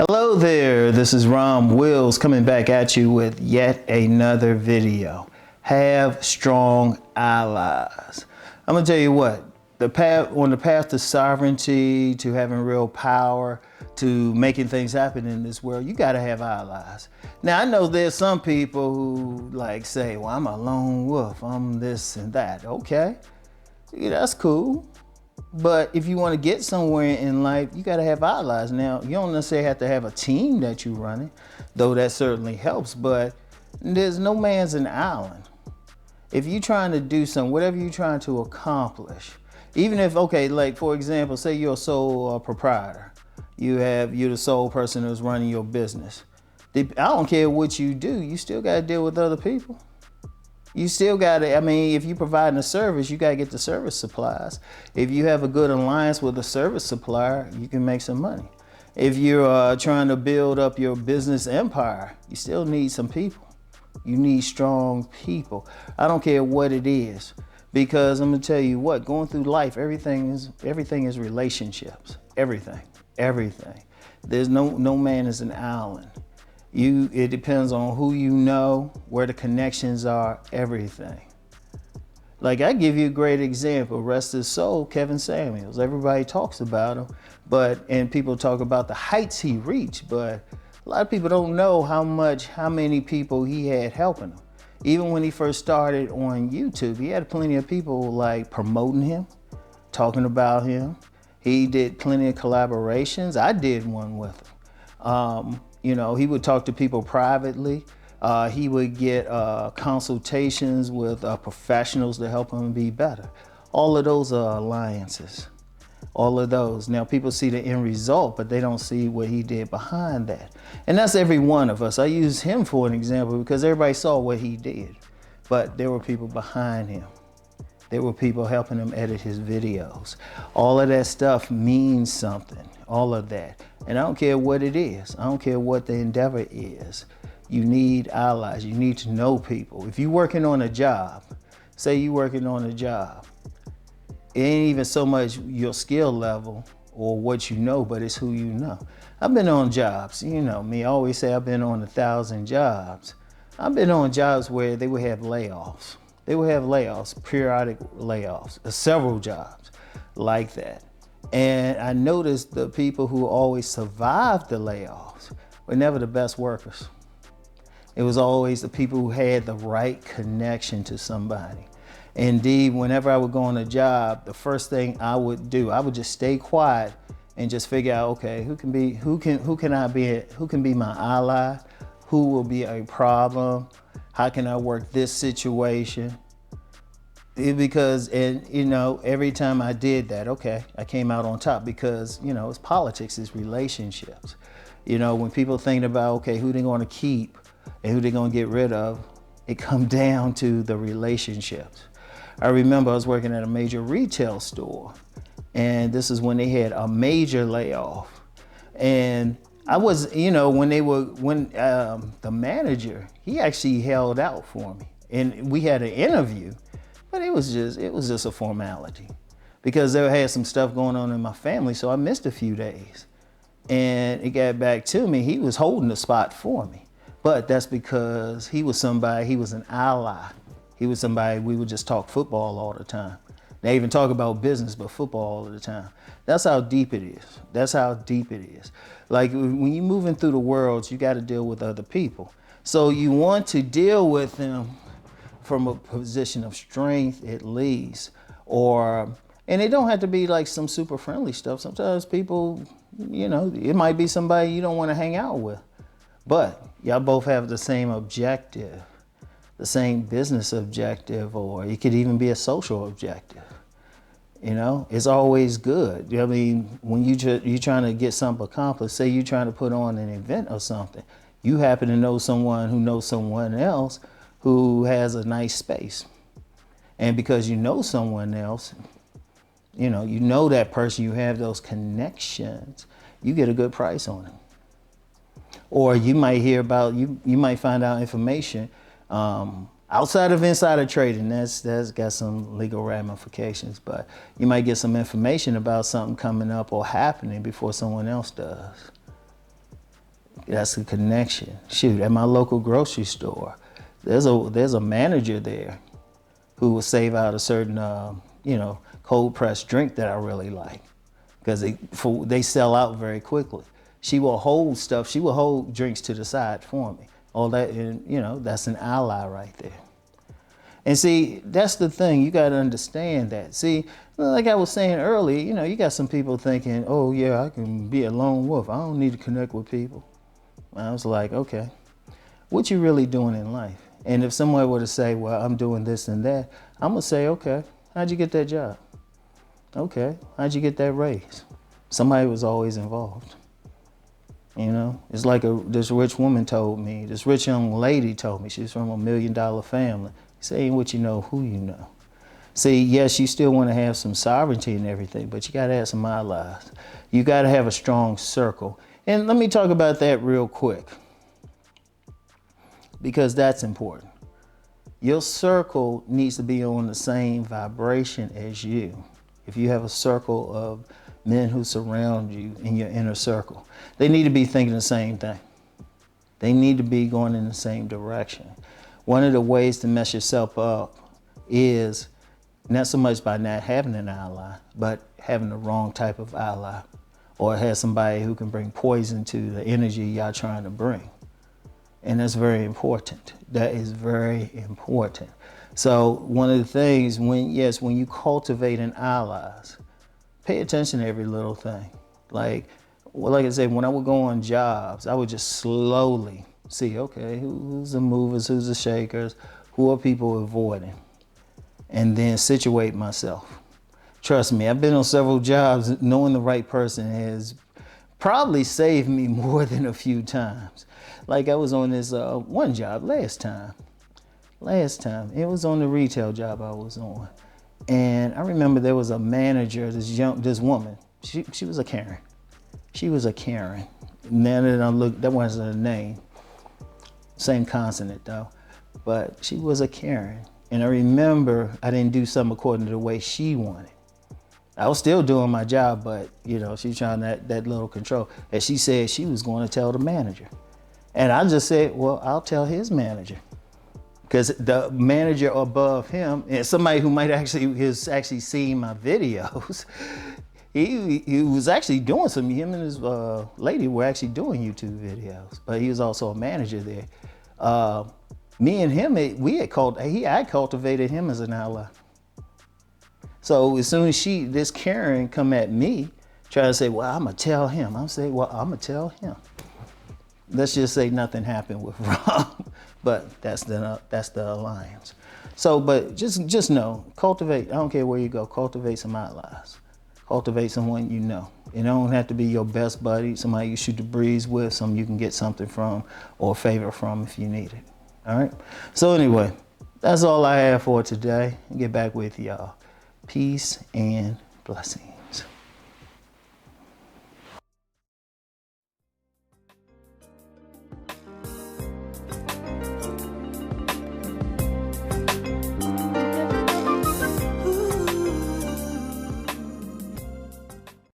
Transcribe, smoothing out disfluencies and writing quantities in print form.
Hello there, this is Rom Wills coming back at you with yet another video. Have strong allies. I'm gonna tell you what, on the path to sovereignty, to having real power, to making things happen in this world, you gotta have allies. Now I know there's some people who like say, well, I'm a lone wolf, I'm this and that. Okay, yeah, that's cool. But if you want to get somewhere in life, you got to have allies. Now, you don't necessarily have to have a team that you're running, though that certainly helps, but there's no man's an island. If you're trying to do something, whatever you're trying to accomplish, even if, okay, like for example, say you're a sole proprietor, you're the sole person who's running your business. I don't care what you do, you still got to deal with other people. You still got to, I mean, if you're providing a service, you got to get the service supplies. If you have a good alliance with a service supplier, you can make some money. If you're trying to build up your business empire, you still need some people. You need strong people. I don't care what it is, because I'm gonna tell you what, going through life, everything is relationships. Everything. There's no man is an island. It depends on who you know, where the connections are, everything. Like I give you a great example, rest his soul, Kevin Samuels. Everybody talks about him, and people talk about the heights he reached, but a lot of people don't know how many people he had helping him. Even when he first started on YouTube, he had plenty of people like promoting him, talking about him. He did plenty of collaborations. I did one with him. You know, he would talk to people privately. He would get consultations with professionals to help him be better. All of those are alliances. All of those. Now, people see the end result, but they don't see what he did behind that. And that's every one of us. I use him for an example because everybody saw what he did, but there were people behind him. There were people helping him edit his videos. All of that stuff means something, all of that. And I don't care what it is. I don't care what the endeavor is. You need allies. You need to know people. If you're working on a job, say you're working on a job, it ain't even so much your skill level or what you know, but it's who you know. I've been on jobs. You know me, I always say I've been on 1,000 jobs. I've been on jobs where they would have layoffs. They would have layoffs, periodic layoffs, several jobs like that. And I noticed the people who always survived the layoffs were never the best workers. It was always the people who had the right connection to somebody. Indeed, whenever I would go on a job, the first thing I would do, I would just stay quiet and just figure out, okay, who can be my ally? Who will be a problem? How can I work this situation? Because, you know, every time I did that, okay, I came out on top because, you know, it's politics, it's relationships. You know, when people think about, okay, who they're going to keep and who they're going to get rid of, it comes down to the relationships. I remember I was working at a major retail store, and this is when they had a major layoff. And I was, you know, when the manager, he actually held out for me, and we had an interview, but it was just a formality because there had some stuff going on in my family, so I missed a few days. And it got back to me, he was holding the spot for me, but that's because he was an ally. He was somebody, we would just talk football all the time. They even talk about business, but football all the time. That's how deep it is. That's how deep it is. Like when you're moving through the world, you got to deal with other people. So you want to deal with them from a position of strength at least, and it don't have to be like some super friendly stuff. Sometimes people, you know, it might be somebody you don't want to hang out with, but y'all both have the same objective, the same business objective, or it could even be a social objective. You know, it's always good. I mean, when you're trying to get something accomplished, say you're trying to put on an event or something, you happen to know someone who knows someone else who has a nice space. And because you know someone else, you know that person, you have those connections, you get a good price on it. Or you might hear about, you might find out information outside of insider trading. That's got some legal ramifications, but you might get some information about something coming up or happening before someone else does. That's a connection. Shoot, at my local grocery store, there's a manager there who will save out a certain, cold pressed drink that I really like, because they sell out very quickly. She will hold stuff. She will hold drinks to the side for me. All that, and that's an ally right there. And see, that's the thing. You got to understand that. See, like I was saying earlier, you got some people thinking, oh yeah, I can be a lone wolf. I don't need to connect with people. I was like, okay, what you really doing in life? And if someone were to say, well, I'm doing this and that, I'm gonna say, okay, how'd you get that job? Okay, how'd you get that raise? Somebody was always involved. It's like this rich woman told me, this rich young lady told me, she's from $1 million family. Say ain't what you know, who you know. See, yes, you still want to have some sovereignty and everything, but you got to have some allies. You got to have a strong circle. And let me talk about that real quick, because that's important. Your circle needs to be on the same vibration as you. If you have a circle of men who surround you in your inner circle, they need to be thinking the same thing. They need to be going in the same direction. One of the ways to mess yourself up is not so much by not having an ally, but having the wrong type of ally, or have somebody who can bring poison to the energy y'all trying to bring. And that's very important. That is very important. So one of the things, when you cultivate an allies, pay attention to every little thing. Like I said, when I would go on jobs, I would just slowly see, okay, who's the movers, who's the shakers, who are people avoiding, and then situate myself. Trust me, I've been on several jobs. Knowing the right person has probably saved me more than a few times. Like I was on this one job last time. It was on the retail job I was on. And I remember there was a manager, this woman, she was a Karen. She was a Karen. Now that I look, that wasn't her name. Same consonant though, but she was a Karen. And I remember I didn't do something according to the way she wanted. I was still doing my job, but she was trying that little control. And she said she was going to tell the manager. And I just said, well, I'll tell his manager. Because the manager above him, and somebody who has actually seen my videos, he was actually doing some, him and his lady were actually doing YouTube videos, but he was also a manager there. Me and him, I cultivated him as an ally. So as soon as this Karen come at me, try to say, well, I'm gonna tell him. I'm saying, well, I'm gonna tell him. Let's just say nothing happened with Rom, but that's the alliance. So, but just know, cultivate. I don't care where you go. Cultivate some allies. Cultivate someone you know. It don't have to be your best buddy, somebody you shoot the breeze with, someone you can get something from or a favor from if you need it. All right. So anyway, that's all I have for today. I'll get back with y'all. Peace and blessings.